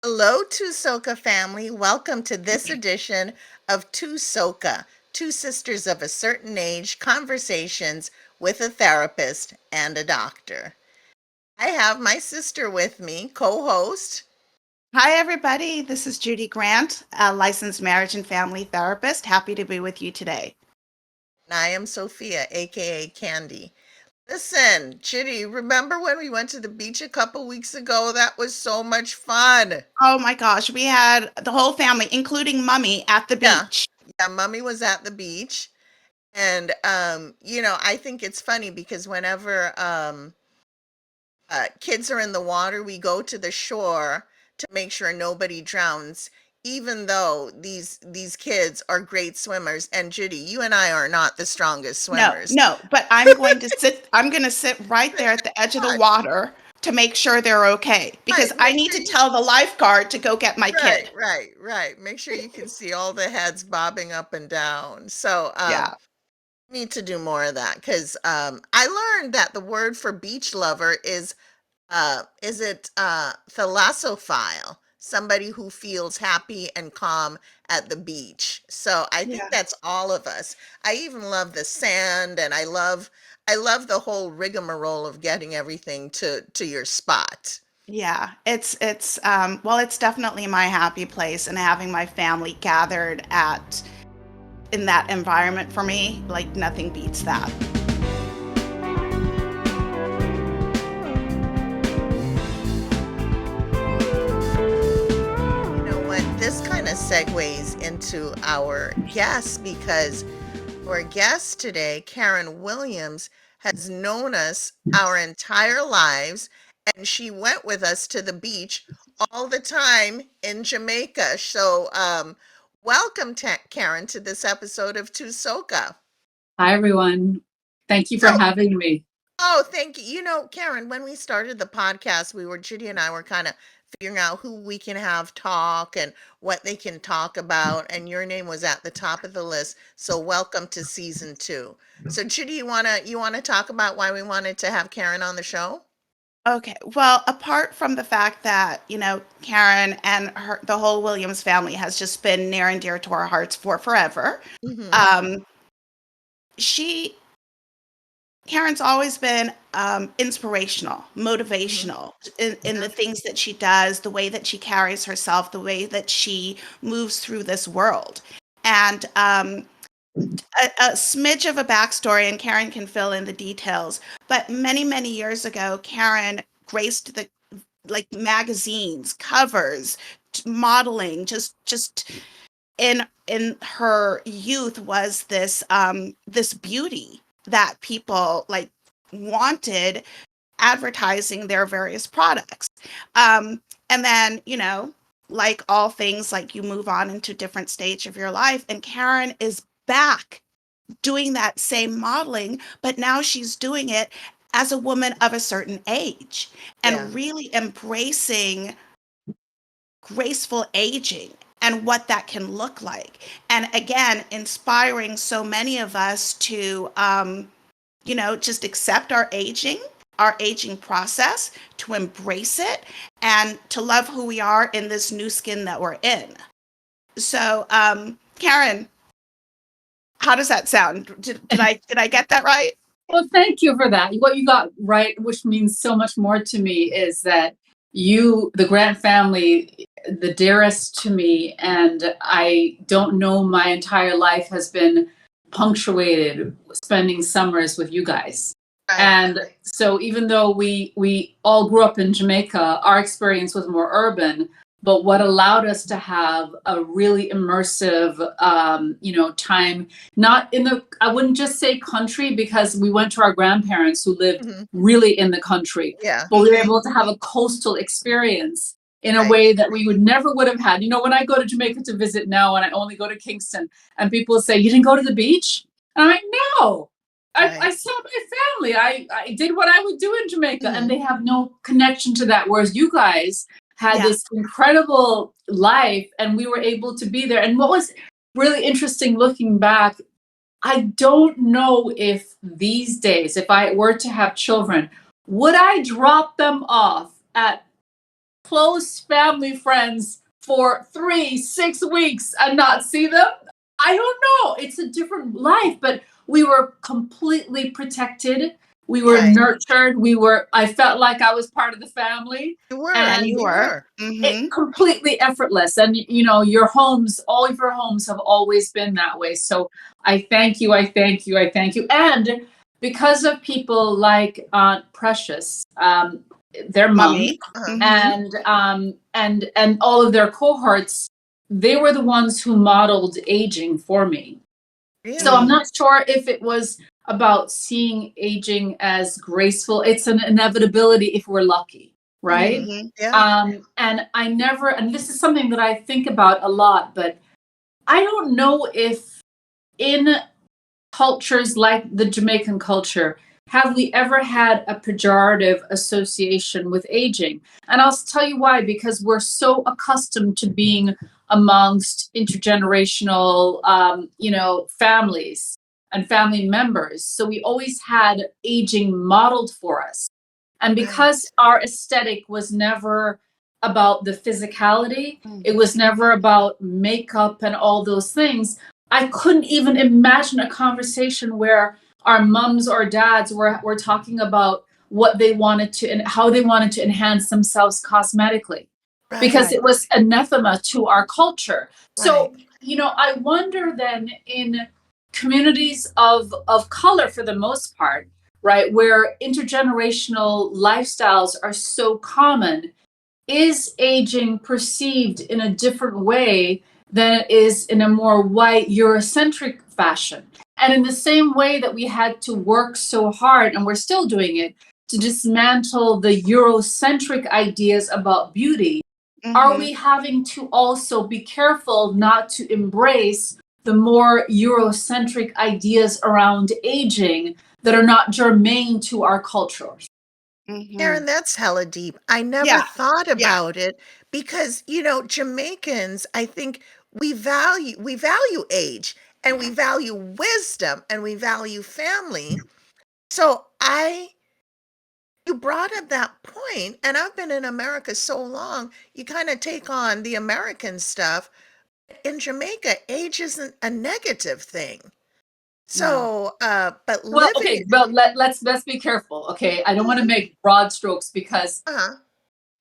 Hello, Tusoka family. Welcome to this edition of Tusoka, Two Sisters of a Certain Age Conversations with a Therapist and a Doctor. I have my sister with me, co host. Hi, everybody. This is Judy Grant, a licensed marriage and family therapist. Happy to be with you today. And I am Sophia, aka Candy. Listen, Chitty, remember when we went to the beach a couple weeks ago? That was so much fun. Oh my gosh, we had the whole family, including Mummy, at the Yeah, beach. yeah, Mummy was at the beach. And, I think it's funny because whenever kids are in the water, we go to the shore to make sure nobody drowns, even though these kids are great swimmers. And Judy, you and I are not the strongest No, swimmers. no, but I'm going to sit right there at the edge of the Right, water to make sure they're okay because right. I Make need sure to you tell the lifeguard to go get my right, kid. right, right. Make sure you can see all the heads bobbing up and down. So Yeah. need to do more of that because I learned that the word for beach lover is it thalassophile, somebody who feels happy and calm at the beach. So I think Yeah. that's all of us. I even love the sand, and I love the whole rigmarole of getting everything to your spot. Yeah, it's definitely my happy place and having my family gathered at in that environment for me, like nothing beats that. You know what? This kind of segues into our guest because our guest today, Karen Williams, has known us our entire lives, and she went with us to the beach all the time in Jamaica. So, welcome, Karen, to this episode of Tusoka. Hi, everyone. Thank you for So, having me. oh, thank you. Karen, when we started the podcast, Judy and I were kind of figuring out who we can have talk and what they can talk about. And your name was at the top of the list. So welcome to season two. So Judy, you wanna talk about why we wanted to have Karen on the show? Okay. Well, apart from the fact that, Karen and the whole Williams family has just been near and dear to our hearts for forever. Mm-hmm. Um, she Karen's always been inspirational, Mm-hmm. motivational in Yeah. the things that she does, the way that she carries herself, the way that she moves through this world. And a smidge of a backstory, and Karen can fill in the details. But many, many years ago, Karen graced the like magazines, covers, modeling. Just in her youth was this beauty that people like wanted advertising their various products. And then like all things, like you move on into different stage of your life, and Karen is back doing that same modeling, but now she's doing it as a woman of a certain age Yeah. and really embracing graceful aging and what that can look like. And again, inspiring so many of us to, just accept our aging process, to embrace it, and to love who we are in this new skin that we're in. So, Karen, how does that sound? Did I get that right? Well, thank you for that. What you got right, which means so much more to me, is that you, the Grant family, the dearest to me, and I don't know my entire life has been punctuated spending summers with you guys. Right. And so even though we all grew up in Jamaica, our experience was more urban. But what allowed us to have a really immersive, time, not in the, I wouldn't just say country because we went to our grandparents who lived Mm-hmm. really in the country, Yeah. but we were able to have a coastal experience in a Right. way that we would have had. When I go to Jamaica to visit now, and I only go to Kingston, and people say, "You didn't go to the beach?" And I'm like, "No, I Right. saw my family. I did what I would do in Jamaica," and Mm-hmm. they have no connection to that. Whereas you guys had Yeah. this incredible life, and we were able to be there. And what was really interesting looking back, I don't know if these days, if I were to have children, would I drop them off at close family friends for 3, 6 weeks and not see them? I don't know. It's a different life, but we were completely protected. We were Right. nurtured. I felt like I was part of the family, You were. And and you You were. were. it Mm-hmm. completely effortless. And your homes, all of your homes have always been that way. So I thank you. I thank you. I thank you. And because of people like Aunt Precious, their mom, Mummy. Uh-huh. Mm-hmm. and all of their cohorts, they were the ones who modeled aging for me. So I'm Really? not sure if it was about seeing aging as graceful. It's an inevitability if we're lucky, right? Mhm. Mm-hmm. Yeah. And this is something that I think about a lot, but I don't know if in cultures like the Jamaican culture, have we ever had a pejorative association with aging? And I'll tell you why, because we're so accustomed to being amongst intergenerational, families and family members. So we always had aging modeled for us. And Right. because our aesthetic was never about the physicality, it Mm-hmm. was never about makeup and all those things. I couldn't even imagine a conversation where our mums or dads were talking about what they wanted to and how they wanted to enhance themselves cosmetically, because Right. it was anathema to our culture. Right. So, I wonder then, in communities of color for the most part, right, where intergenerational lifestyles are so common, is aging perceived in a different way than it is in a more white Eurocentric fashion? And in the same way that we had to work so hard, and we're still doing it, to dismantle the Eurocentric ideas about beauty, are Mm-hmm. we having to also be careful not to embrace the more Eurocentric ideas around aging that are not germane to our culture? Mm-hmm. Karen, that's hella deep. I never Yeah. thought Yeah. about it because, Jamaicans, I think we value age and we value wisdom and we value family. So you brought up that point, and I've been in America so long, you kind of take on the American stuff. In Jamaica, age isn't a negative thing. No. So, but Well, living, okay, but let's be careful. Okay, I don't want to Mhm. make broad strokes, because Uh-huh.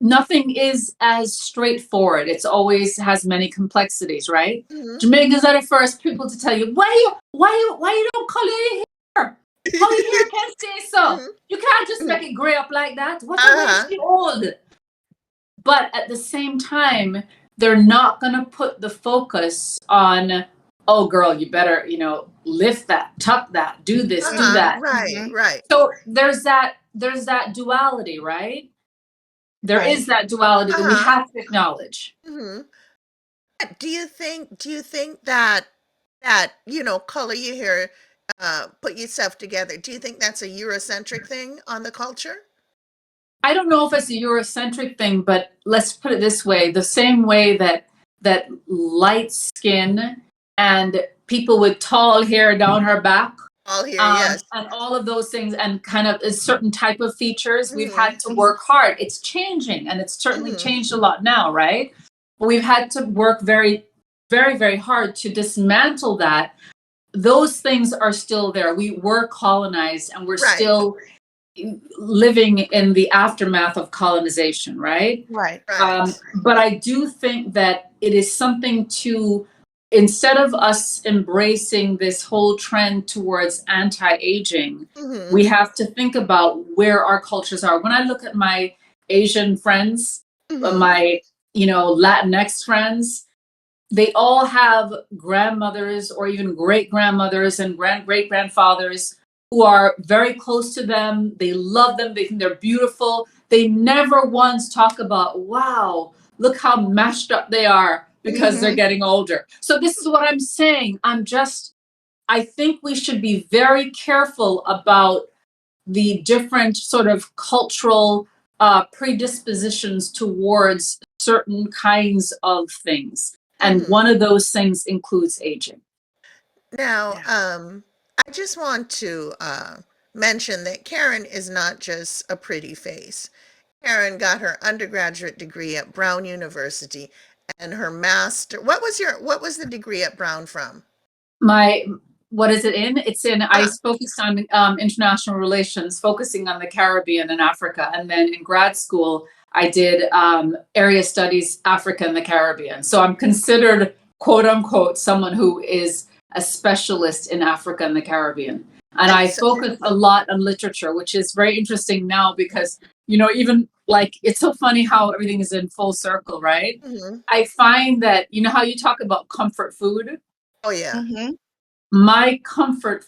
nothing is as straightforward. It's always has many complexities, right? Mhm. Jamaicans are the first people to tell you, why you don't color your hair? How your hair can stay so? Mhm. You can't just Mhm. make it gray up like that. What a way to Uh-huh. be old. But at the same time, they're not going to put the focus on, oh girl, you better, lift that, tuck that, do this, do Uh-huh. Mm-hmm. that. Right, Mm-hmm. right. So there's that duality, right? There Right. is that duality that we Uh-huh. have to acknowledge. Mhm. Do you think that color your hair, put yourself together, do you think that's a Eurocentric thing on the culture? I don't know if it's a Eurocentric thing, but let's put it this way: the same way that light skin and people with tall hair down her back, All here, yes. and all of those things, and kind of a certain type of features, we've had Mhm. to Mm-hmm. work hard. It's changing, and it's certainly Mhm. changed a lot now, right? But we've had to work very, very, very hard to dismantle that. Those things are still there. We were colonized, and we're Right, still living in the aftermath of colonization, right? Right. right. But I do think that it is something to, instead of us embracing this whole trend towards anti-aging, we Mhm. have to think about where our cultures are. When I look at my Asian friends, Mhm. my Latinx friends, they all have grandmothers or even great grandmothers and great grandfathers who are very close to them. They love them. They think they're beautiful. They never once talk about, wow, look how mashed up they are because they're Mm-hmm. getting older. So this is what I'm saying. I think we should be very careful about the different sort of cultural predispositions towards certain kinds of things. And Mhm. one of those things includes aging. Now, Yeah. I just want to mention that Karen is not just a pretty face. Karen got her undergraduate degree at Brown University and her master. What was the degree at Brown from? My what is it in? It's in I Ah, focused on international relations, focusing on the Caribbean and Africa, and then in grad school I did area studies, Africa and the Caribbean. So I'm considered quote unquote someone who is a specialist in Africa and the Caribbean. And and I so, focus a lot on literature, which is very interesting now because, even like it's so funny how everything is in full circle, right? mhm. I find that, how you talk about comfort food? Oh yeah. Mm-hmm. My comfort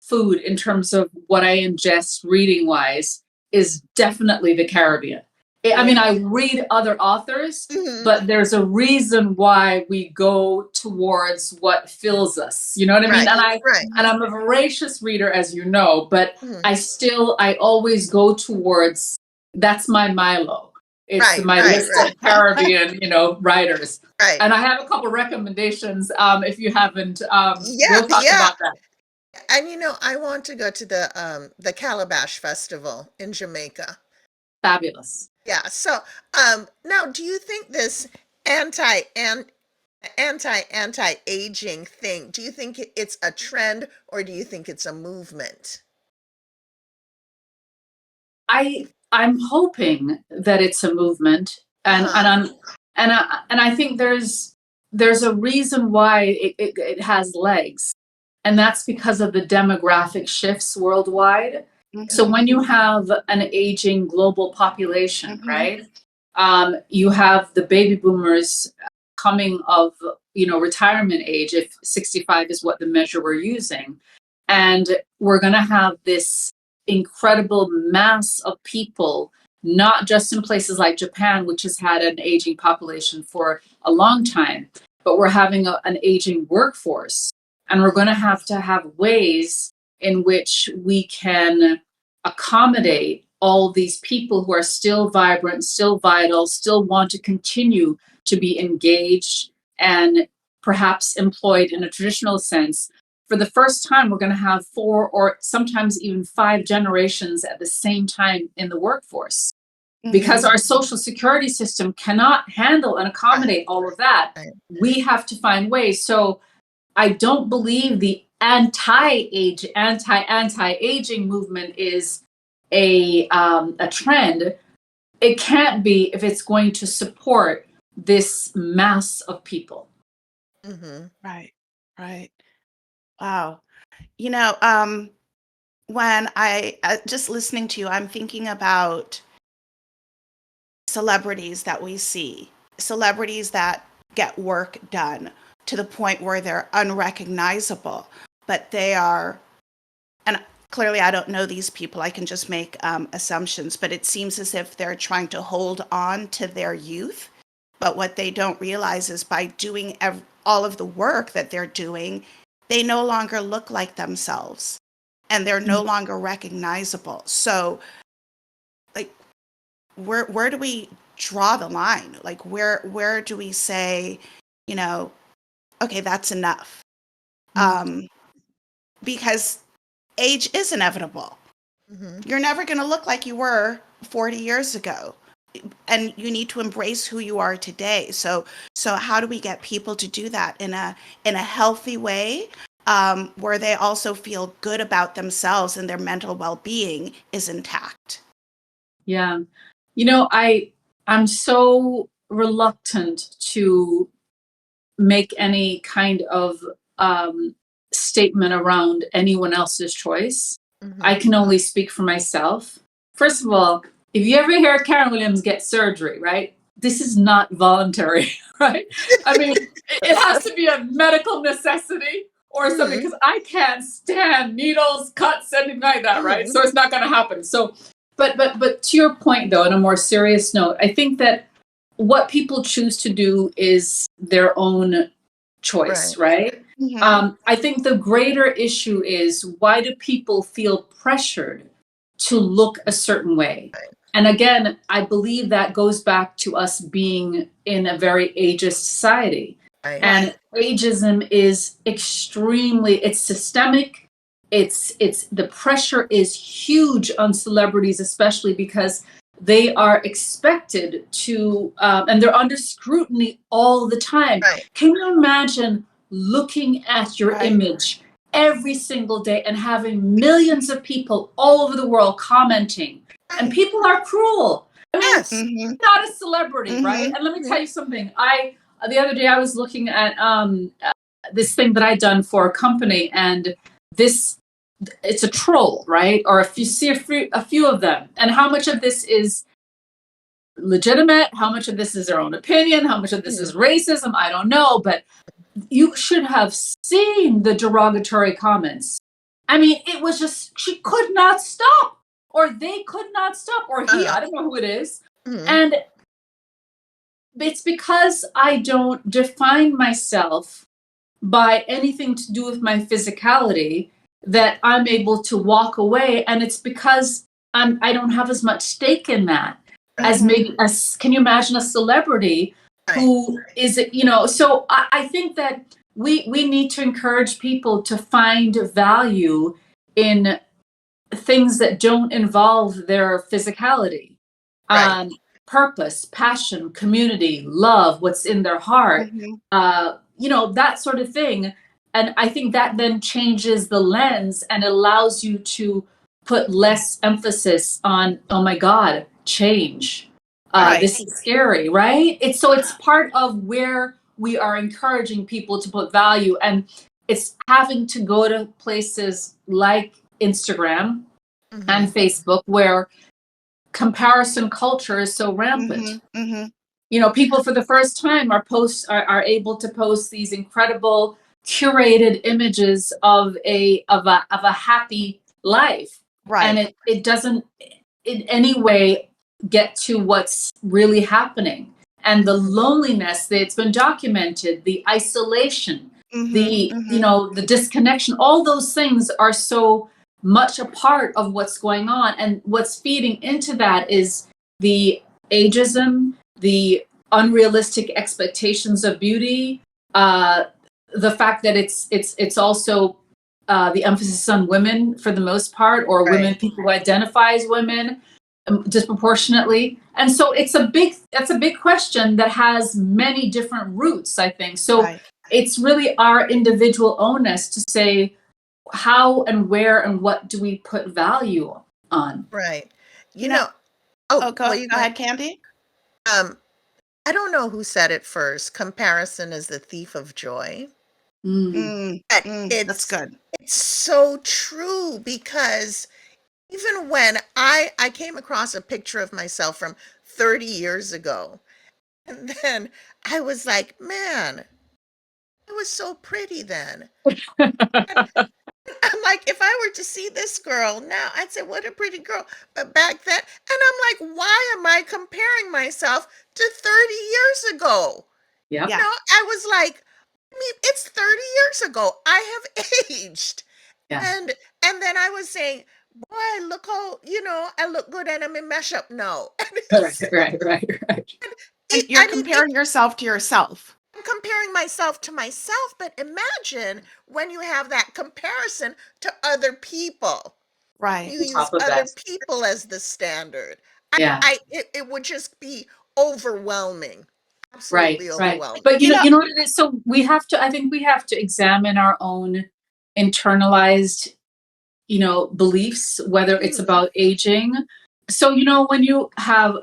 food in terms of what I ingest reading wise is definitely the Caribbean. I mean, Yeah. I read other authors, Mhm. but there's a reason why we go towards what fills us. You know what I mean? Right, right. And I'm a voracious reader, as you know, but Mhm. I always go towards that's my Milo. It's Right, my right, list right, of Caribbean, writers. right. And I have a couple recommendations. If you haven't, Yeah, we'll talk yeah. about that. And I want to go to the Calabash Festival in Jamaica. Fabulous. Yeah. So, now do you think this anti an anti-aging thing, do you think it's a trend or do you think it's a movement? I'm hoping that it's a movement, and Uh-huh. I think there's a reason why it has legs, and that's because of the demographic shifts worldwide. Yeah. So Mm-hmm. when you have an aging global population, Mm-hmm. right? You have the baby boomers coming of retirement age, if 65 is what the measure we're using, and we're going to have this incredible mass of people, not just in places like Japan, which has had an aging population for a long time, but we're having an aging workforce. And we're going to have ways in which we can accommodate all these people who are still vibrant, still vital, still want to continue to be engaged and perhaps employed in a traditional sense. For the first time, we're going to have 4 or sometimes even 5 generations at the same time in the workforce because Mm-hmm. our social security system cannot handle and Right, accommodate all of that. right. We have to find ways. So I don't believe the anti-aging movement is a trend. It can't be if it's going to support this mass of people. Mhm. Right. Right. Wow. You know, when I just listening to you, I'm thinking about celebrities that we see, celebrities that get work done to the point where they're unrecognizable, but they are, and clearly I don't know these people, I can just make assumptions, but it seems as if they're trying to hold on to their youth. But what they don't realize is by doing all of the work that they're doing, they no longer look like themselves and they're no longer recognizable. So, like, where do we draw the line? Like, where do we say, you know, okay, that's enough? Um, because age is inevitable. Mhm. You're never going to look like you were 40 years ago. And you need to embrace who you are today. So how do we get people to do that in a healthy way, where they also feel good about themselves and their mental well-being is intact? Yeah. I'm so reluctant to make any kind of statement around anyone else's choice. I Mhm. can only speak for myself. First of all, if you ever hear Karen Williams get surgery, right? This is not voluntary, right? I mean, it has to be a medical necessity or something Mhm. because I can't stand needles, cuts, anything like that, right? Mhm. So it's not going to happen. So, but to your point, though, on a more serious note, I think that what people choose to do is their own choice, Right. right? Mm-hmm. I think the greater issue is why do people feel pressured to look a certain way? Right. And again, I believe that goes back to us being in a very ageist society. Right. And Right. ageism is it's systemic. It's the pressure is huge on celebrities, especially because they are expected to, and they're under scrutiny all the time. Right. Can you imagine looking at your Right. image every single day and having millions of people all over the world commenting? And Right. people are cruel. I mean, Yes. Mm-hmm. not a celebrity, Mhm. right? And let me tell you something. The other day I was looking at this thing that I'd done for a company, and it's a troll, right? Or if you see a few of them, and how much of this is legitimate, how much of this is their own opinion, how much of this is racism, I don't know, but you should have seen the derogatory comments. I mean, it was just, she could not stop, or they could not stop, or he, I don't know who it is. Mhm. And it's because I don't define myself by anything to do with my physicality that I'm able to walk away. And it's because I don't have as much stake in that as maybe can you imagine a celebrity who is, so I think that we need to encourage people to find value in things that don't involve their physicality. Right. Purpose, passion, community, love, what's in their heart, that sort of thing. And I think that then changes the lens and allows you to put less emphasis on, oh my God, change. Right. This is scary, right? It's part of where we are encouraging people to put value, and it's having to go to places like Instagram and Facebook where comparison culture is so rampant. People for the first time are able to post these incredible curated images of a happy life. Right. And it doesn't in any way get to what's really happening. And the loneliness that's been documented, the isolation, the disconnection, all those things are so much a part of what's going on. And what's feeding into that is the ageism, the unrealistic expectations of beauty, the fact that it's also the emphasis on women for the most part, or women, people who identify as women disproportionately. And so that's a big question that has many different roots, I think. So it's really our individual onus to say how and where and what do we put value on. Right. You know, Oh, go you ahead, Candy. I don't know who said it first. Comparison is the thief of joy. But That's good. It's so true, because even when I came across a picture of myself from 30 years ago, and then I was like, man, I was so pretty then. I'm like, if I were to see this girl now, I'd say, what a pretty girl. But back then, and I'm like, why am I comparing myself to 30 years ago? Yep. I was like, I mean, it's 30 years ago. I have aged. Yeah. And then I was saying, boy, look how, I look good and I'm in mashup now. Right. And you're comparing yourself to yourself. I'm comparing myself to myself, but imagine when you have that comparison to other people. Right. You use other people as the standard. Yeah. It would just be overwhelming. Absolutely overwhelming. But you know what it is? So I think we have to examine our own internalized, beliefs, whether it's about aging. So, when you have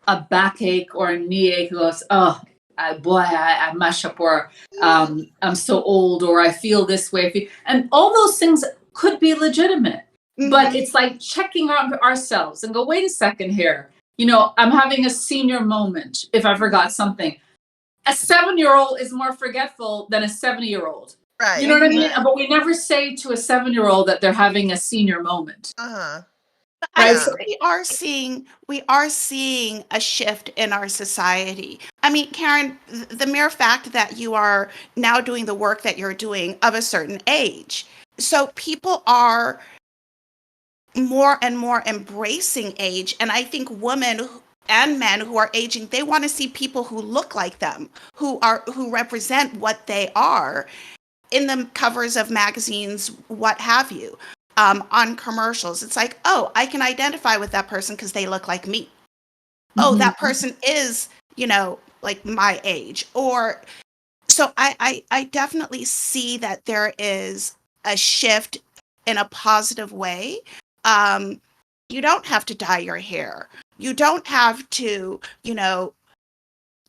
a backache or a knee ache, who goes, oh, I mash up, or I'm so old, or I feel this way. And all those things could be legitimate. But it's like checking on ourselves and go, wait a second here. I'm having a senior moment if I forgot something. A 7-year-old is more forgetful than a 70-year-old. Right. You know what I mean? But we never say to a 7-year-old that they're having a senior moment. I think we are seeing a shift in our society. I mean, Karen, the mere fact that you are now doing the work that you're doing of a certain age, so people are more and more embracing age, and I think women and men who are aging, they want to see people who look like them, who represent what they are in the covers of magazines, what have you. On commercials, it's like, oh, I can identify with that person because they look like me. oh, Mhm. that person is, like my age. Or so I definitely see that there is a shift in a positive way. Um, you don't have to dye your hair. You don't have to,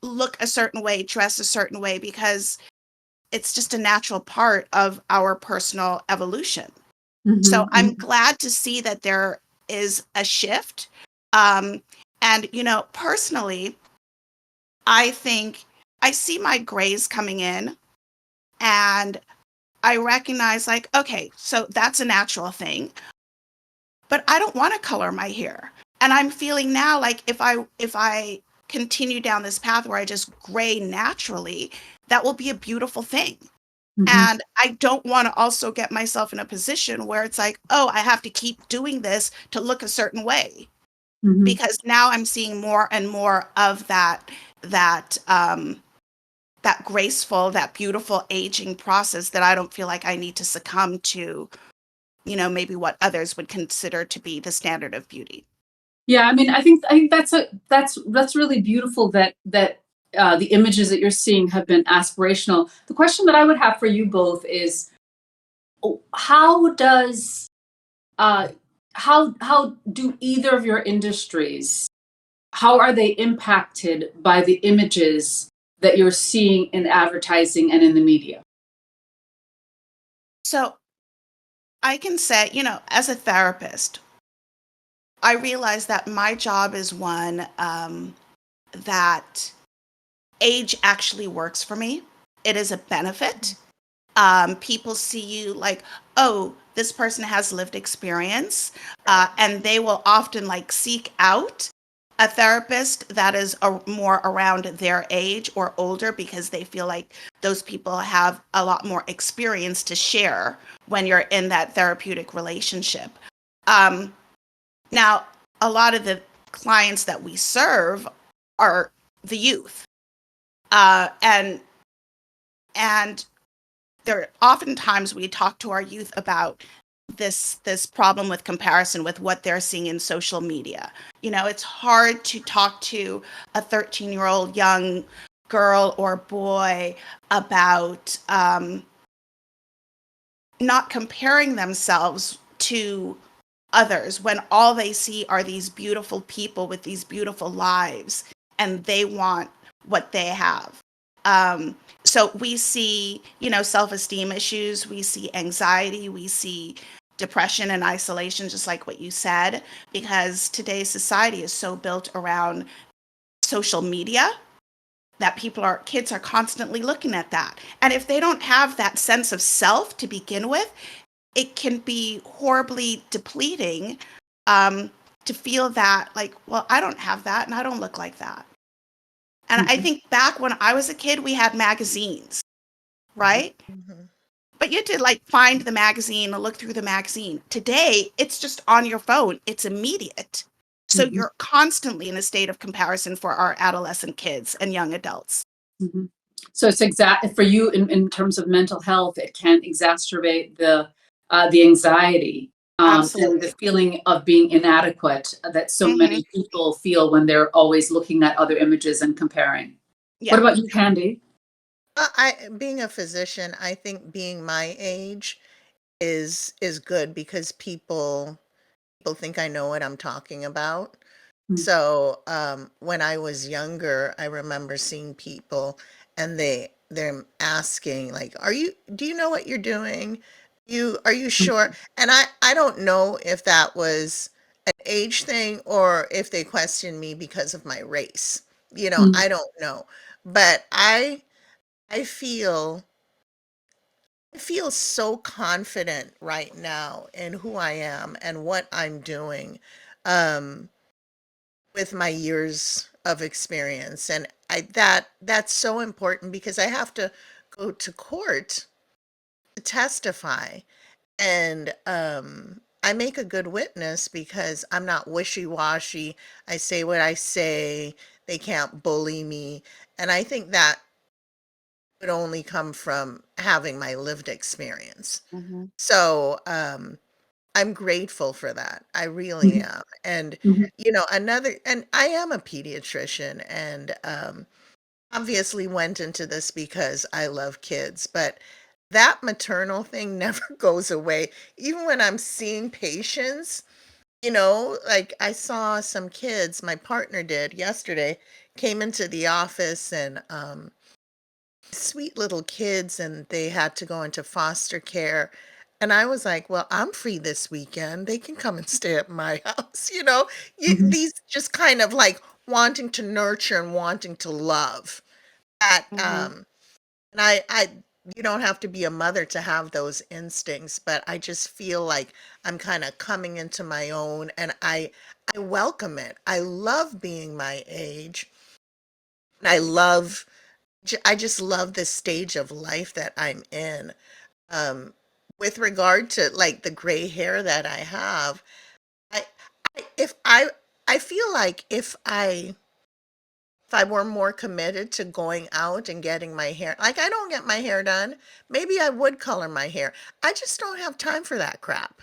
look a certain way, dress a certain way, because it's just a natural part of our personal evolution. So Mhm. I'm glad to see that there is a shift. Um, and, personally, I think I see my grays coming in, and I recognize, like, okay, so that's a natural thing, but I don't want to color my hair. And I'm feeling now like if I continue down this path where I just gray naturally, that will be a beautiful thing. Mhm. And I don't want to also get myself in a position where it's like, oh, I have to keep doing this to look a certain way, Mhm. because now I'm seeing more and more of that graceful, that beautiful aging process that I don't feel like I need to succumb to, maybe what others would consider to be the standard of beauty. Yeah, I mean, I think that's really beautiful that the images that you're seeing have been aspirational. The question that I would have for you both is, how does uh, how do either of your industries, how are they impacted by the images that you're seeing in advertising and in the media? So I can say, as a therapist, I realize that my job is one that age actually works for me. It is a benefit. People see you like, oh, this person has lived experience, Right. and they will often like seek out a therapist that is more around their age or older, because they feel like those people have a lot more experience to share when you're in that therapeutic relationship. Um, Now, a lot of the clients that we serve are the youth, and and there oftentimes we talk to our youth about this problem with comparison with what they're seeing in social media. It's hard to talk to a 13-year-old young girl or boy about not comparing themselves to others when all they see are these beautiful people with these beautiful lives, and they want what they have. Um, so we see, self-esteem issues, we see anxiety, we see depression and isolation, just like what you said, because today's society is so built around social media that kids are constantly looking at that. And if they don't have that sense of self to begin with, it can be horribly depleting, um, to feel that, like, well, I don't have that and I don't look like that. And I Mhm. think back when I was a kid, we had magazines, right? Mhm. But you had to like find the magazine and look through the magazine. Today, it's just on your phone, it's immediate. So Mhm. you're constantly in a state of comparison for our adolescent kids and young adults. Mhm. So it's exact for you in terms of mental health. It can exacerbate the anxiety and the Absolutely. feeling of being inadequate that so Hmm. many people feel when they're always looking at other images and comparing. What Yeah. about you, Candy? I being a physician, I think being my age is good because people think I know what I'm talking about. Mm. So, when I was younger, I remember seeing people and they're asking like, do you know what you're doing? Are you sure? And I don't know if that was an age thing or if they questioned me because of my race. Mm. I don't know. But I feel I feel so confident right now in who I am and what I'm doing. Um, with my years of experience, and that's so important because I have to go to court to testify, and I make a good witness because I'm not wishy-washy. I say what I say. They can't bully me, and I think that would only come from having my lived experience. Hmm. So I'm grateful for that. I really am. And, Mhm. and I am a pediatrician and obviously went into this because I love kids, but that maternal thing never goes away. Even when I'm seeing patients, like I saw some kids, my partner did yesterday, came into the office and sweet little kids and they had to go into foster care. And I was like, well, I'm free this weekend. They can come and stay at my house. Mhm. These just kind of like wanting to nurture and wanting to love that. Mm-hmm. And you don't have to be a mother to have those instincts, but I just feel like I'm kind of coming into my own and I welcome it. I love being my age. I love I just love this stage of life that I'm in. Um, with regard to like the gray hair that I have, I, if I feel like if I were more committed to going out and getting my hair, like I don't get my hair done, maybe I would color my hair. I just don't have time for that crap.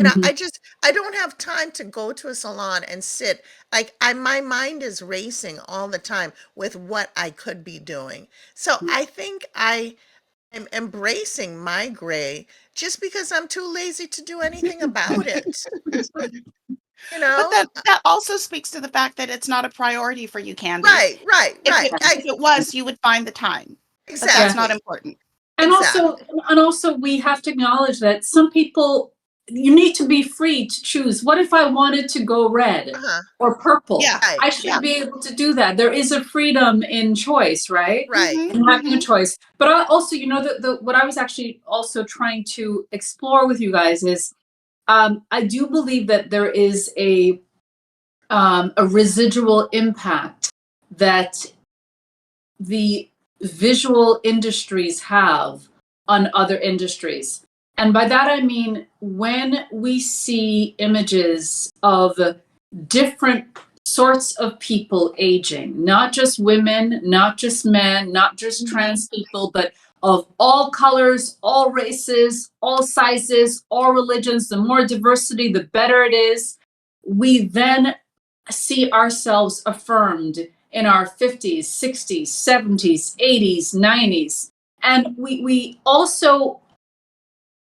Mhm. I don't have time to go to a salon and sit. Like my mind is racing all the time with what I could be doing. So I think I am embracing my gray just because I'm too lazy to do anything about it. You But know? that also speaks to the fact that it's not a priority for you, Candy. Right, right, If right. if it was, you would find the time, but that's Yeah. not Exactly. important. And also, Exactly. and also, we have to acknowledge that some people, you need to be free to choose. What if I wanted to go red Uh-huh. or purple? Yeah, Right. I yeah. should be able to do that. There is a freedom in choice, right? Right. Mhm, And having a mhm, choice. But I also, the what I was actually also trying to explore with you guys is, I do believe that there is a residual impact that the visual industries have on other industries. And by that I mean when we see images of different sorts of people aging, not just women, not just men, not just mhm. trans people, but of all colors, all races, all sizes, all religions, the more diversity, the better it is. We then see ourselves affirmed in our 50s, 60s, 70s, 80s, 90s. And we also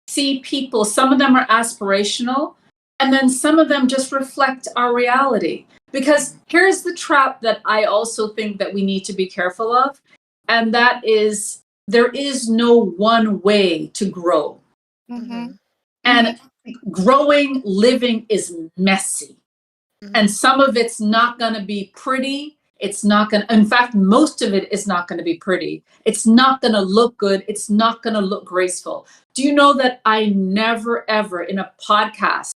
see people, some of them are aspirational, and then some of them just reflect our reality. Because here's the trap that I also think that we need to be careful of, and that is there is no one way to grow. Mhm, Mhm. And mhm. growing, living is messy. And Mhm. some of it's not going to be pretty. It's not going to, in fact, most of it is not going to be pretty. It's not going to look good. It's not going to look graceful. Do you know that I never, ever in a podcast,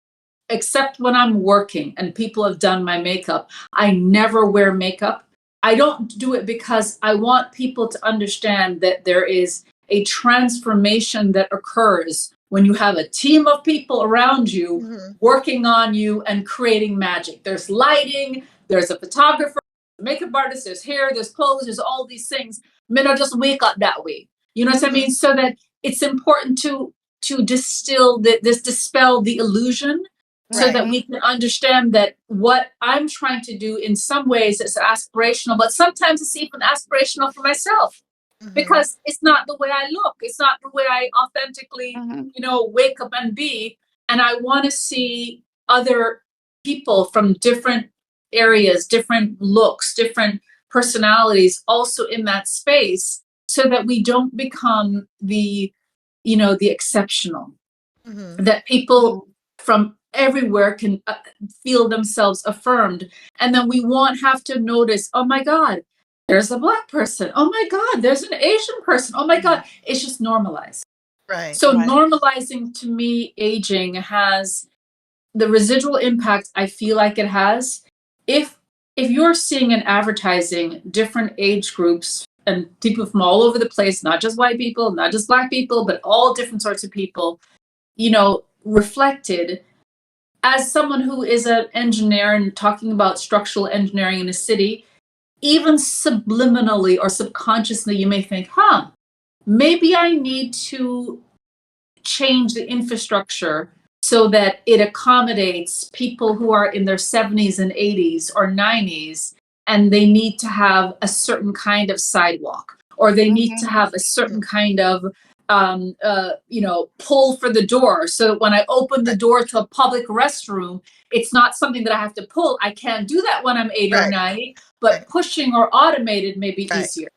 except when I'm working and people have done my makeup, I never wear makeup. I don't do it because I want people to understand that there is a transformation that occurs when you have a team of people around you Mhm. working on you and creating magic. There's lighting, there's a photographer, makeup artist, there's hair, there's clothes, there's all these things. Men don't just wake up that way. You know what I Mhm. mean? So that it's important to distill this, dispel the illusion so Right. that Mhm, we can understand that what I'm trying to do in some ways is aspirational, but sometimes it's even aspirational for myself Mhm. because it's not the way I look. It's not the way I authentically, mhm. wake up and be. And I want to see other people from different areas, different looks, different personalities also in that space so that we don't become the exceptional, Mhm. that people Mhm. from everywhere can feel themselves affirmed. And then we won't have to notice, oh my God, there's a Black person. Oh my God, there's an Asian person. Oh my God. Mhm. It's just normalized. Right. So Right. normalizing to me aging has the residual impact I feel like it has. If if you're seeing in advertising different age groups and people from all over the place, not just white people, not just Black people, but all different sorts of people, reflected as someone who is an engineer and talking about structural engineering in a city, even subliminally or subconsciously, you may think, maybe I need to change the infrastructure so that it accommodates people who are in their 70s and 80s or 90s, and they need to have a certain kind of sidewalk, or they need to have a certain kind of pull for the door, so that when I open the Right, door to a public restroom, it's not something that I have to pull. I can't do that when I'm 80 or right, 90, but right, pushing or automated may be right, easier.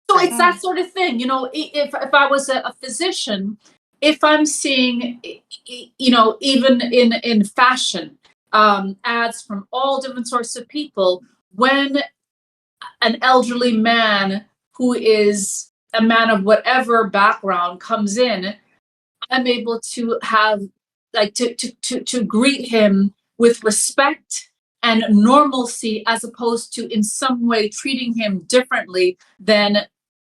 So right. it's that sort of thing. If I was a physician, if I'm seeing, even in fashion, ads from all different sorts of people, when an elderly man who is a man of whatever background comes in, I'm able to have, like, to greet him with respect and normalcy, as opposed to in some way treating him differently than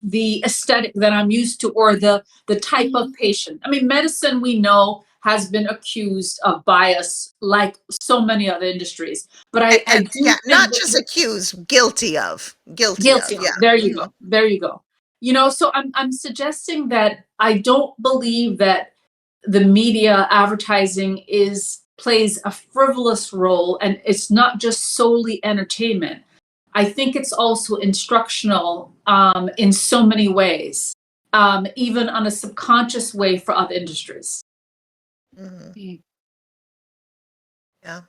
the aesthetic that I'm used to, or the type of patient. I mean, medicine, we know, has been accused of bias like so many other industries. But I And yeah, do not think just that accused, guilty of, guilty yeah. of. There you Mhm. go. There you go. So I'm suggesting that I don't believe that the media advertising is plays a frivolous role, and it's not just solely entertainment. I think it's also instructional, in so many ways, even on a subconscious way for other industries. Mhm. Mm. Yeah,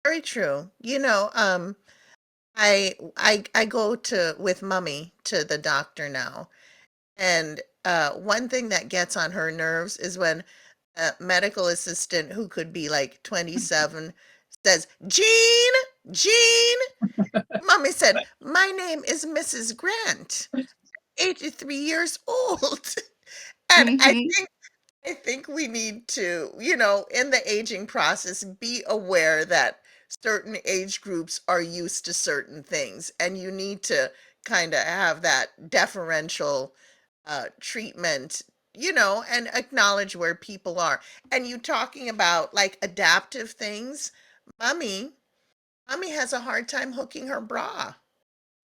very true. I go to with mommy to the doctor now, and one thing that gets on her nerves is when a medical assistant who could be like 27 says, "Jean, Jean." Mommy said, "My name is Mrs. Grant, 83 years old." And I think we need to, in the aging process, be aware that certain age groups are used to certain things, and you need to kind of have that deferential treatment, and acknowledge where people are. And you talking about like adaptive things, mommy, mommy has a hard time hooking her bra.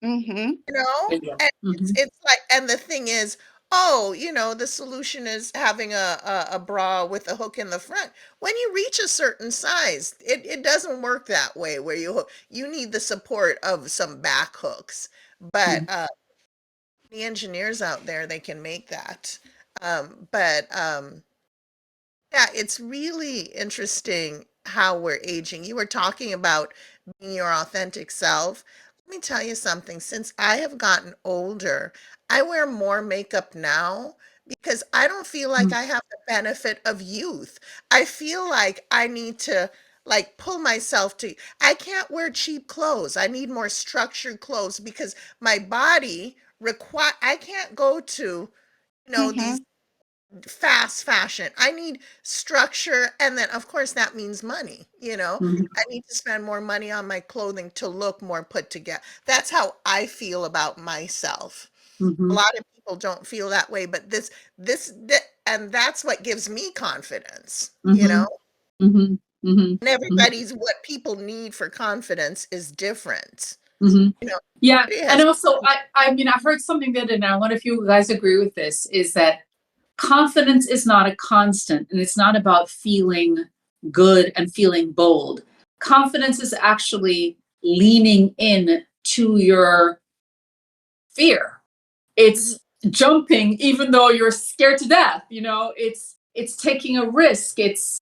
Mhm. You know? There you go. And it's Hmm. it's like, and the thing is, oh, the solution is having a bra with a hook in the front. When you reach a certain size, it doesn't work that way where you need the support of some back hooks. But the engineers out there, they can make that. But yeah, it's really interesting how we're aging. You were talking about being your authentic self. Let me tell you something. Since I have gotten older, I wear more makeup now because I don't feel like I have the benefit of youth. I feel like I need to like pull myself to I can't wear cheap clothes. I need more structured clothes because my body require I can't go to, these Mhm. fast fashion. I need structure, and then of course that means money, Hmm. I need to spend more money on my clothing to look more put together. That's how I feel about myself. A Hmm. lot of people don't feel that way, but and that's what gives me confidence. Hmm. Hmm. Hmm. And everybody's what people need for confidence is different. Hmm. You know, Yeah, Everybody and has also I mean, I heard something the other day. I wonder if you guys agree with this. Is that confidence is not a constant, and it's not about feeling good and feeling bold. Confidence is actually leaning in to your fear. Mhm. It's jumping even though you're scared to death. It's taking a risk. It's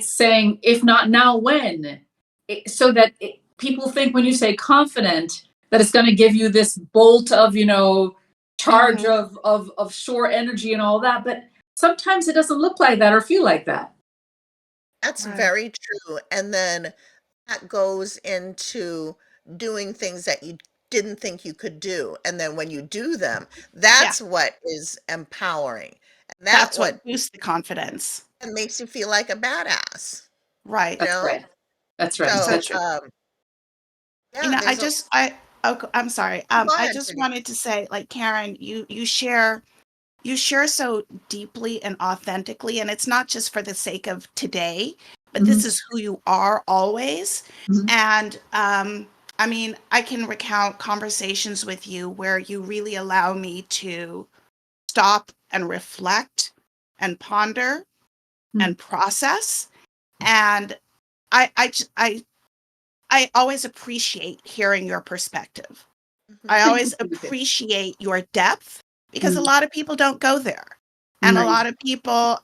saying, if not now, when. So that people think, when you say confident, that it's going to give you this bolt of, charge Mhm. of sure energy and all that. But sometimes it doesn't look like that or feel like that. That's Right. very true. And then that goes into doing things that you didn't think you could do. And then when you do them, Yeah. that's what is empowering. And that That's what what boosts the confidence. makes you feel like a badass, you Right. That's know? right. That's right. So So, That's true. yeah, I there's a just I'm sorry. go I ahead, just Brittany. wanted to say, like, Karen, you share so deeply and authentically, and it's not just for the sake of today, but Hmm. this is who you are always. Hmm. And I mean, I can recount conversations with you where you really allow me to stop and reflect and ponder and process. And I always appreciate hearing your perspective. I Mhm. always appreciate your depth, because a Mm, lot of people don't go there. And a right. lot of people,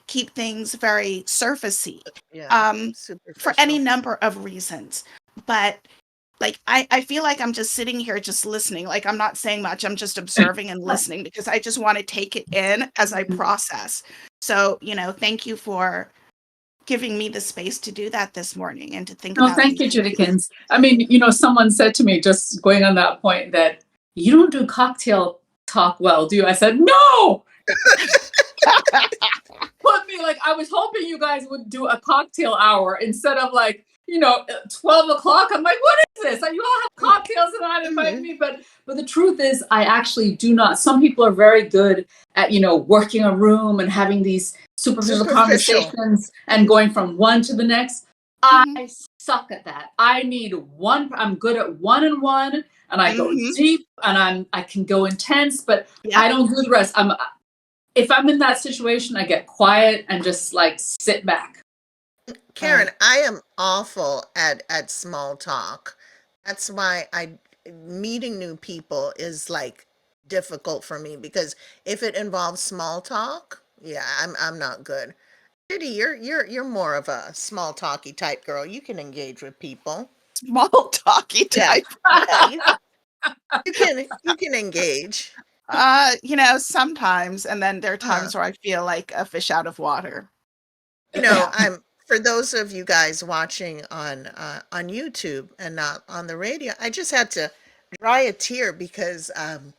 keep things very surfacey, Yeah, um, for any superficial. number of reasons. But like, I feel like I'm just sitting here just listening. Like, I'm not saying much. I'm just observing and listening, because I just want to take it in as I process. So, thank you for giving me the space to do that this morning and to think No, about thank these you, things. Judikins. I mean, someone said to me, just going on that point, that you don't do cocktail talk well, do you? I said, no! Put me, like, I was hoping you guys would do a cocktail hour instead of, like, 12 o'clock. I'm like, what is this? You all have cocktails and not invite Mhm. me. But the truth is, I actually do not. Some people are very good at, working a room and having these superficial Superficial. conversations and going from one to the next. Mhm. I suck at that. I need one. I'm good at one, and I go Mhm. deep, and I can go intense, but I Yep. don't do the rest. If I'm in that situation, I get quiet and just like sit back. Karen, Right. I am awful at small talk. That's why I meeting new people is like difficult for me because if it involves small talk, yeah, I'm not good. Judy, you're more of a small talky type girl. You can engage with people. Small talky Yeah. type. Yeah, you can engage. Sometimes, and then there are Uh-huh. times where I feel like a fish out of water. Yeah. I'm for those of you guys watching on YouTube and not on the radio, I just had to dry a tear because I'm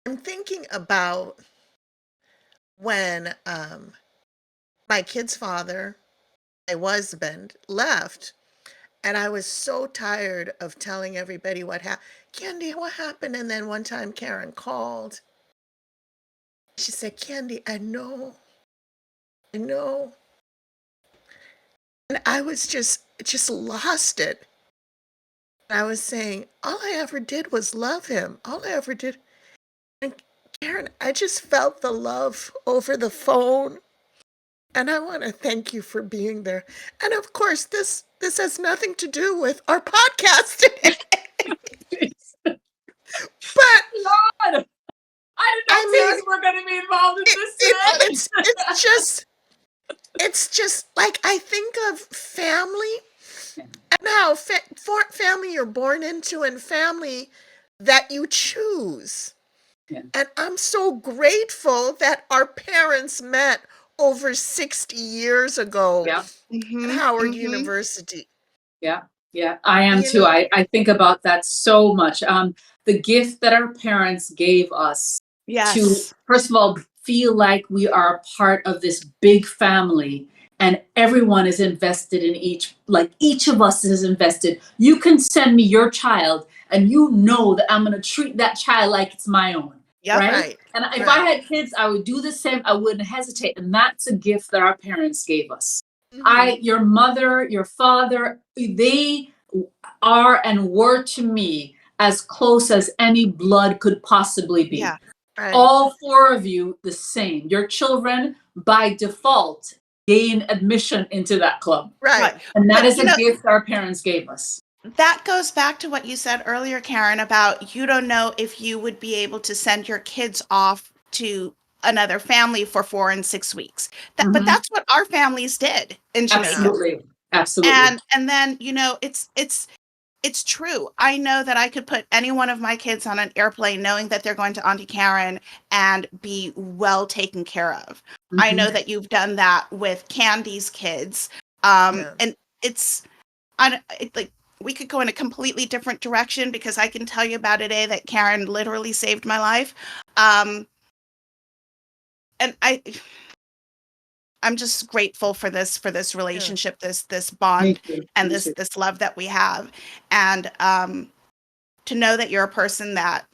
thinking about when my kid's father, my husband, left, and I was so tired of telling everybody what happened. Candy, what happened? And then one time Karen called. She said, Candy, I know. And I was just lost it. I was saying, all I ever did was love him. All I ever did. And Karen, I just felt the love over the phone. And I want to thank you for being there. And of course, this has nothing to do with our podcast today. But God, I didn't I know mean, parents were going to be involved in it, this it, today. it's just like I think of family and how family you're born into and family that you choose. Yeah, And I'm so grateful that our parents met over 60 years ago yeah, at Mhm. Howard Mhm. University. yeah, yeah. I am You too. know, I think about that so much. The gift that our parents gave us to, Yes. first of all, feel like we are a part of this big family and everyone is invested in each of us is invested. You can send me your child and you know that I'm going to treat that child like it's my own, Yep. right? right, And if I right. had kids, I would do the same. I wouldn't hesitate. And that's a gift that our parents gave us. Hmm. Your mother, your father, they are and were to me as close as any blood could possibly be. Yeah. Right, All four of you the same. Your children, by default, gain admission into that club. right. Right. And that But is a gift our parents gave us. that goes back to what you said earlier, Karen, about you don't know if you would be able to send your kids off to another family for 4 and 6 weeks. But Mhm. that's what our families did in Yeah, Jamaica. Absolutely. Absolutely. And then, it's true. I know that I could put any one of my kids on an airplane knowing that they're going to Auntie Karen and be well taken care of. I Mhm. know that you've done that with Candy's kids. yeah. And it's like we could go in a completely different direction, because I can tell you about a day that Karen literally saved my life. Um, and I'm just grateful for this Yeah. relationship, this Me bond, too. and Me this too. this love that we have. And to know that you're a person that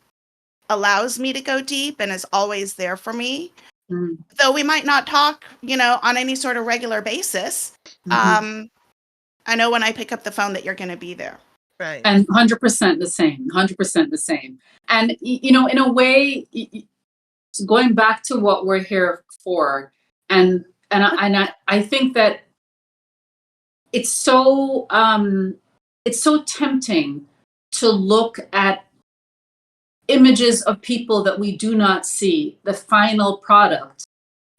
allows me to go deep and is always there for me, Mhm. though we might not talk, on any sort of regular basis. Mhm. um I know when I pick up the phone that you're going to be there. Right. And 100% the same. 100% the same. And in a way, going back to what we're here for, and I think that it's so tempting to look at images of people that we do not see, the final product,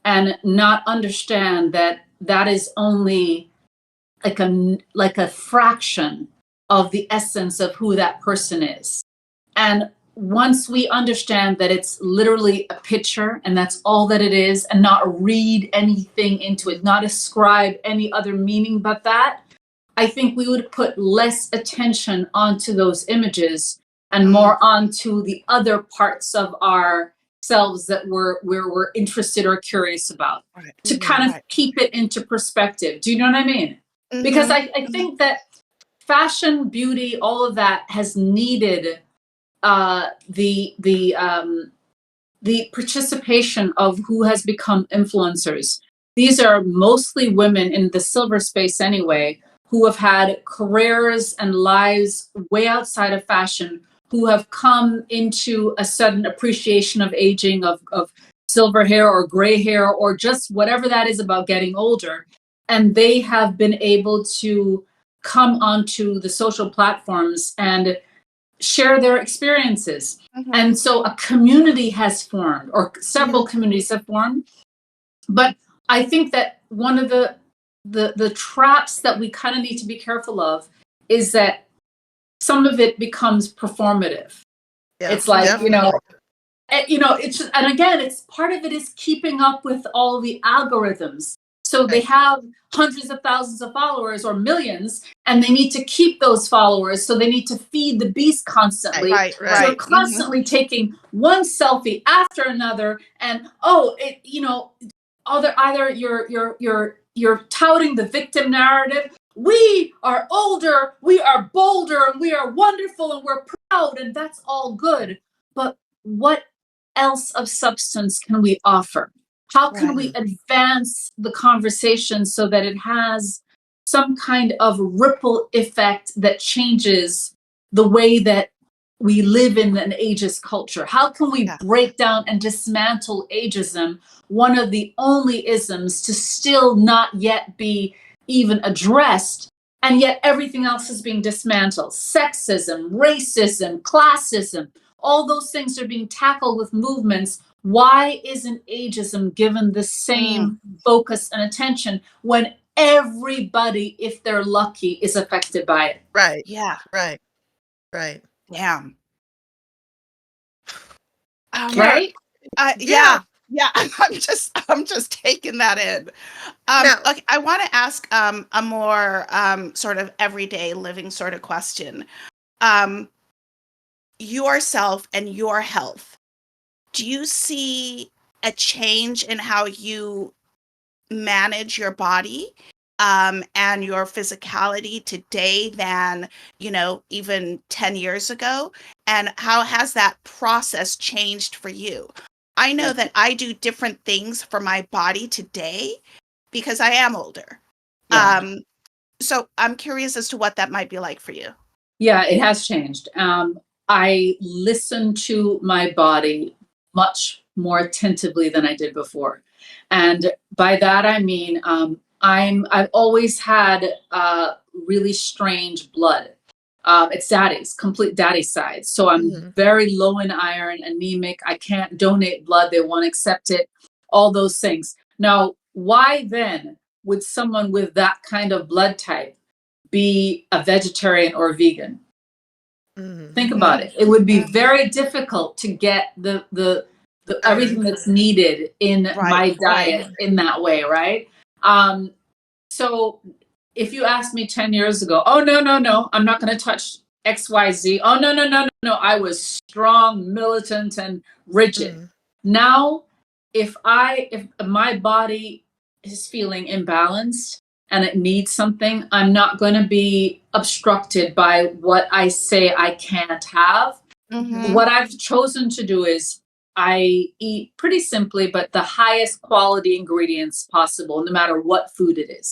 and not understand that that is only like a fraction of the essence of who that person is. And once we understand that it's literally a picture and that's all that it is, and not read anything into it, not ascribe any other meaning but that, I think we would put less attention onto those images and more onto the other parts of ourselves that we're interested or curious about, to kind of keep it into perspective. Do you know what I mean? Because I think that fashion, beauty, all of that has needed the participation of who has become influencers. These are mostly women in the silver space anyway, who have had careers and lives way outside of fashion, who have come into a sudden appreciation of aging, of silver hair or gray hair, or just whatever that is about getting older. And they have been able to come onto the social platforms and share their experiences. And so a community has formed, or several communities have formed. But I think that one of the traps that we kind of need to be careful of is that some of it becomes performative. Yeah, it's like, it's just, and again, it's part of it is keeping up with all the algorithms. So they have hundreds of thousands of followers or millions, and they need to keep those followers. So they need to feed the beast constantly. So they're constantly taking one selfie after another, and either you're touting the victim narrative. We are older, we are bolder, and we are wonderful, and we're proud, and that's all good. But what else of substance can we offer? How can we advance the conversation so that it has some kind of ripple effect that changes the way that we live in an ageist culture? How can we break down and dismantle ageism, one of the only isms to still not yet be even addressed, and yet everything else is being dismantled? Sexism, racism, classism, all those things are being tackled with movements. Why isn't ageism given the same focus and attention when everybody, if they're lucky, is affected by it? Right. Yeah. Right. Yeah. Right? Yeah. I'm just taking that in. Okay, I want to ask a more sort of everyday living sort of question. Yourself and your health. Do you see a change in how you manage your body and your physicality today than, even 10 years ago? And how has that process changed for you? I know that I do different things for my body today because I am older. Yeah. So I'm curious as to what that might be like for you. Yeah, it has changed. I listen to my body much more attentively than I did before. And by that, I mean, I've always had really strange blood. It's complete daddy side. So I'm very low in iron, anemic. I can't donate blood. They won't accept it, all those things. Now, why then would someone with that kind of blood type be a vegetarian or a vegan? Think about it. It would be very difficult to get the everything that's needed in my diet in that way, right? So if you asked me 10 years ago, oh, no, I'm not going to touch XYZ. Oh, no. I was strong, militant, and rigid. Now, if my body is feeling imbalanced and it needs something, I'm not going to be obstructed by what I say I can't have. What I've chosen to do is I eat pretty simply, but the highest quality ingredients possible, no matter what food it is.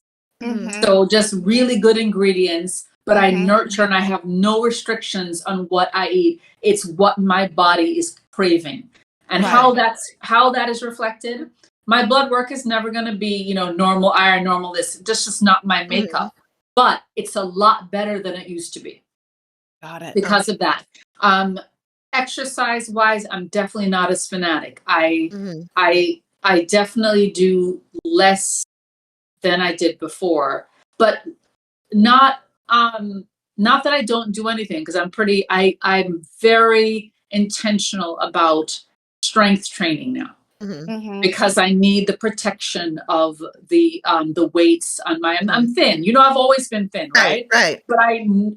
So just really good ingredients, but I nurture and I have no restrictions on what I eat. It's what my body is craving. And how that is reflected. My blood work is never going to be, normal iron, normal this. Just not my makeup. but it's a lot better than it used to be Got it. because of that. Exercise wise, I'm definitely not as fanatic. Mhm. I definitely do less than I did before, but not not that I don't do anything, because I'm very intentional about strength training now, Mhm. Mm-hmm. because I need the protection of the weights on my. I'm Mhm. thin. You know, I've always been thin, Right, right? right. But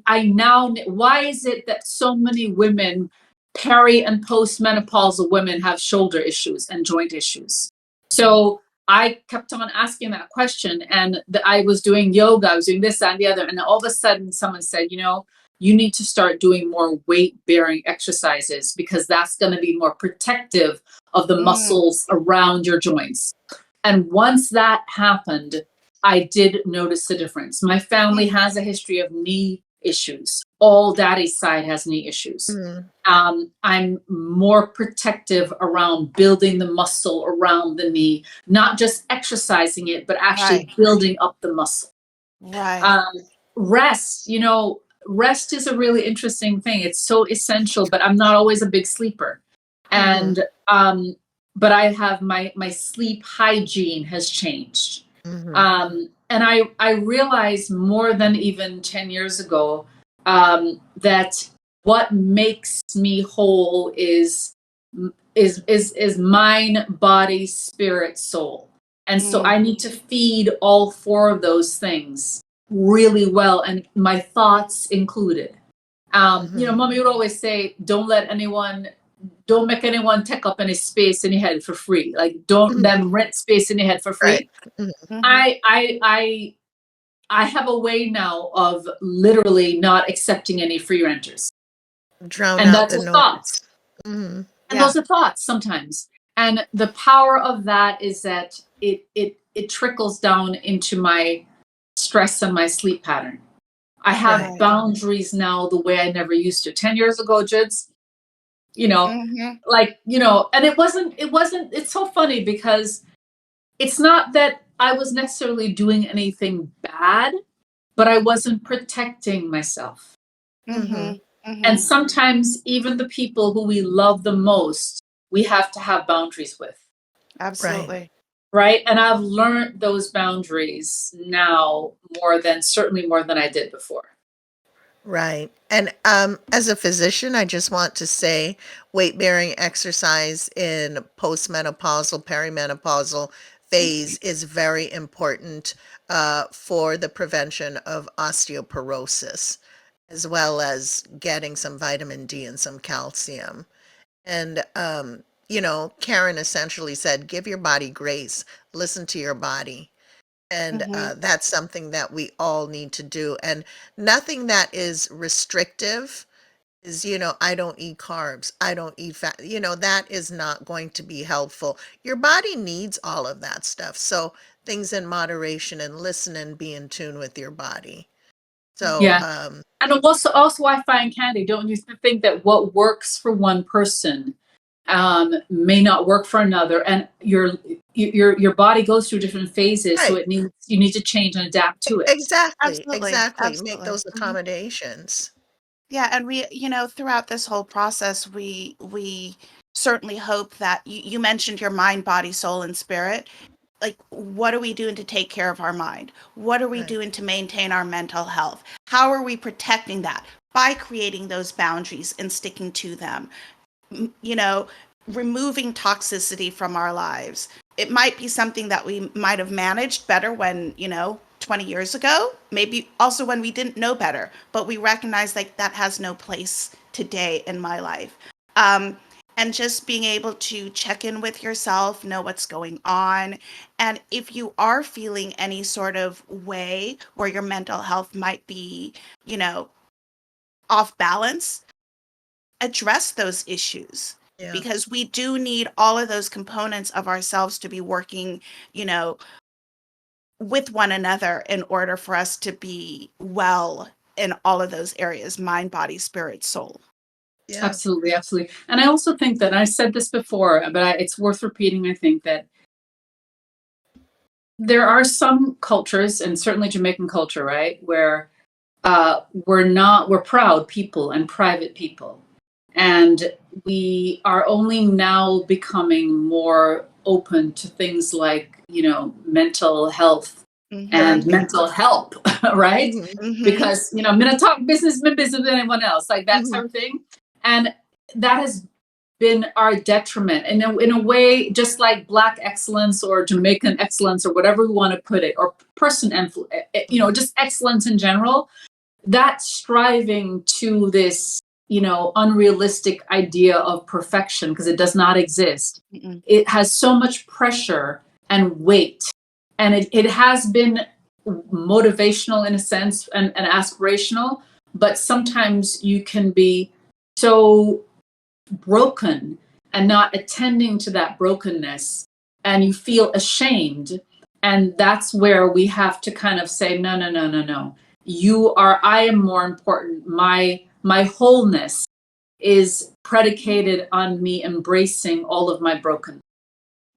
I now. Why is it that so many women, peri and postmenopausal women, have shoulder issues and joint issues? So I kept on asking that question, and I was doing yoga, I was doing this, that, and the other, and all of a sudden, someone said, you know, you need to start doing more weight bearing exercises, because that's going to be more protective of the Mm, muscles around your joints. And once that happened, I did notice a difference. My family mm, has a history of knee issues. All daddy's side has knee issues. Mhm. I'm more protective around building the muscle around the knee, not just exercising it, but right. actually building up the muscle. Right. Um, Rest, you know, rest is a really interesting thing. It's so essential, but I'm not always a big sleeper. Mhm. And but I have my sleep hygiene has changed. Mhm. And I realized more than even 10 years ago, that what makes me whole is mind, body, spirit, soul. And so Mm, I need to feed all four of those things really well, and my thoughts included. You know, Mhm. mommy would always say, don't make anyone take up any space in your head for free. Like, don't Mhm. them rent space in your head for Right. free. Mhm. mm-hmm. I have a way now of literally not accepting any free renters. Drown And out that's the a thought. noise. Mhm. And Yeah. those are thoughts sometimes. And the power of that is that it trickles down into my stress and my sleep pattern. I have Right. Right. boundaries now the way I never used to. 10 years ago, Jids, you know, Mm-hmm. like, you know, and it's so funny, because it's not that I was necessarily doing anything bad, but I wasn't protecting myself. Mm-hmm. Mhm. And Mm-hmm. sometimes even the people who we love the most, we have to have boundaries with, Right. Absolutely. right? And I've learned those boundaries now certainly more than I did before. Right. And as a physician, I just want to say weight bearing exercise in postmenopausal, perimenopausal phase is very important for the prevention of osteoporosis, as well as getting some vitamin D and some calcium. And, Karen essentially said, give your body grace, listen to your body. And Mm-hmm. that's something that we all need to do. And nothing that is restrictive is, I don't eat carbs, I don't eat fat, that is not going to be helpful. Your body needs all of that stuff. So things in moderation, and listen and be in tune with your body. So, Yeah. And also I find, Candy, don't you think that what works for one person may not work for another, and your body goes through different phases, so right, you need to change and adapt to it. exactly, Absolutely. exactly. Make Absolutely. those Mm-hmm. accommodations. Yeah, and throughout this whole process, we certainly hope that you mentioned your mind, body, soul, and spirit. Like, what are we doing to take care of our mind? What are we Right. doing to maintain our mental health? How are we protecting that? By creating those boundaries and sticking to them. You know, removing toxicity from our lives. It might be something that we might have managed better when, 20 years ago, maybe also when we didn't know better, but we recognize like that has no place today in my life. Um, and just being able to check in with yourself, know what's going on. And if you are feeling any sort of way where your mental health might be, you know, off balance, address those issues, Yeah. because we do need all of those components of ourselves to be working, you know, with one another in order for us to be well in all of those areas: mind, body, spirit, soul. Yeah. Absolutely, absolutely. And I also think that I said this before, but it's worth repeating. I think that there are some cultures, and certainly Jamaican culture, right, where we're proud people and private people. And we are only now becoming more open to things like, mental health and Mm-hmm. Therapy. mental help, right? Mhm, Mm-hmm. Because, I'm going to talk business, my business with anyone else, like that mhm, type of thing. And that has been our detriment. And in a way, just like Black excellence or Jamaican excellence or whatever we want to put it, or just excellence in general, that striving to this, unrealistic idea of perfection, because it does not exist. Mm-mm. It has so much pressure and weight. And it has been motivational in a sense and aspirational, but sometimes you can be so broken and not attending to that brokenness, and you feel ashamed. And that's where we have to kind of say, no, no, no, no, no. I am more important. My wholeness is predicated on me embracing all of my brokenness.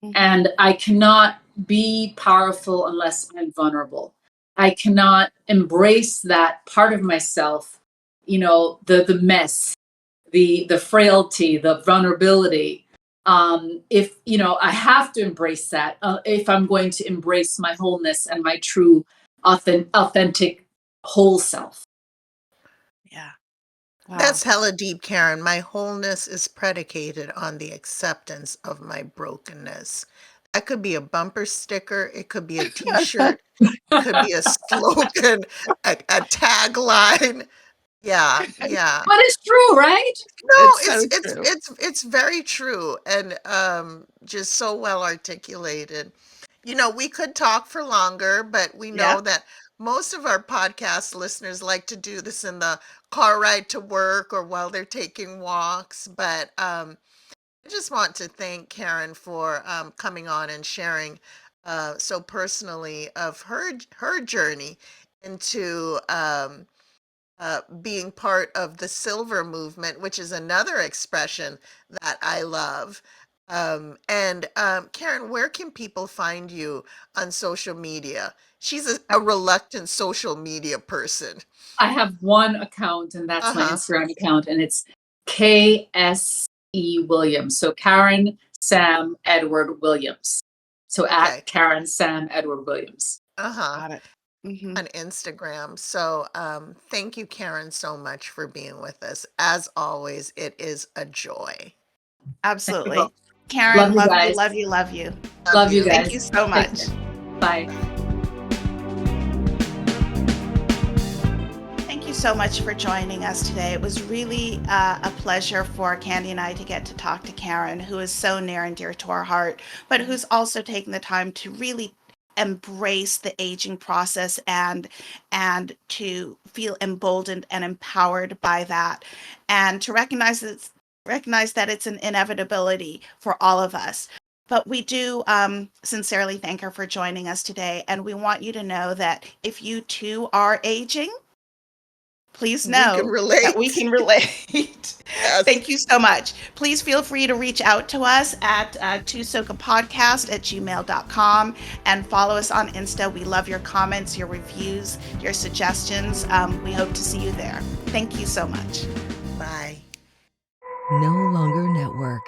Mm-hmm. And I cannot be powerful unless I'm vulnerable. I cannot embrace that part of myself, the mess, the frailty, the vulnerability. If I have to embrace that, if I'm going to embrace my wholeness and my true, authentic, whole self. Yeah. Wow. That's hella deep, Karen. My wholeness is predicated on the acceptance of my brokenness. That could be a bumper sticker, it could be a t-shirt, it could be a slogan, a tagline. Yeah, yeah. But it's true, right? No, It's it's so it's true. it's it's very true and just so well articulated. We could talk for longer, but we Yeah. know that most of our podcast listeners like to do this in the car ride to work or while they're taking walks. But I just want to thank Karen for coming on and sharing so personally of her journey into being part of the silver movement, which is another expression that I love. And Karen, where can people find you on social media? She's a reluctant social media person. I have one account, and that's my Uh-huh. Instagram account, and it's KSE Williams. So Karen Sam Edward Williams. So Okay. at Karen Sam Edward Williams. Uh-huh. Got it. Mm-hmm. On Instagram. So thank you, Karen, so much for being with us. As always, it is a joy. Thank you both. Absolutely. Karen, Love you love you, guys. love you, love you. Love Love you you. Thank guys. you so Take much. care. Bye. Thank you so much for joining us today. It was really a pleasure for Candy and I to get to talk to Karen, who is so near and dear to our heart, but who's also taken the time to really embrace the aging process and to feel emboldened and empowered by that, and to recognize that it's an inevitability for all of us. But we do sincerely thank her for joining us today, and we want you to know that if you too are aging, please We can know that we relate. can relate. Yes. Thank you so much. Please feel free to reach out to us at @2sokapodcast@gmail.com and follow us on Insta. We love your comments, your reviews, your suggestions. We hope to see you there. Thank you so much. Bye. No longer network.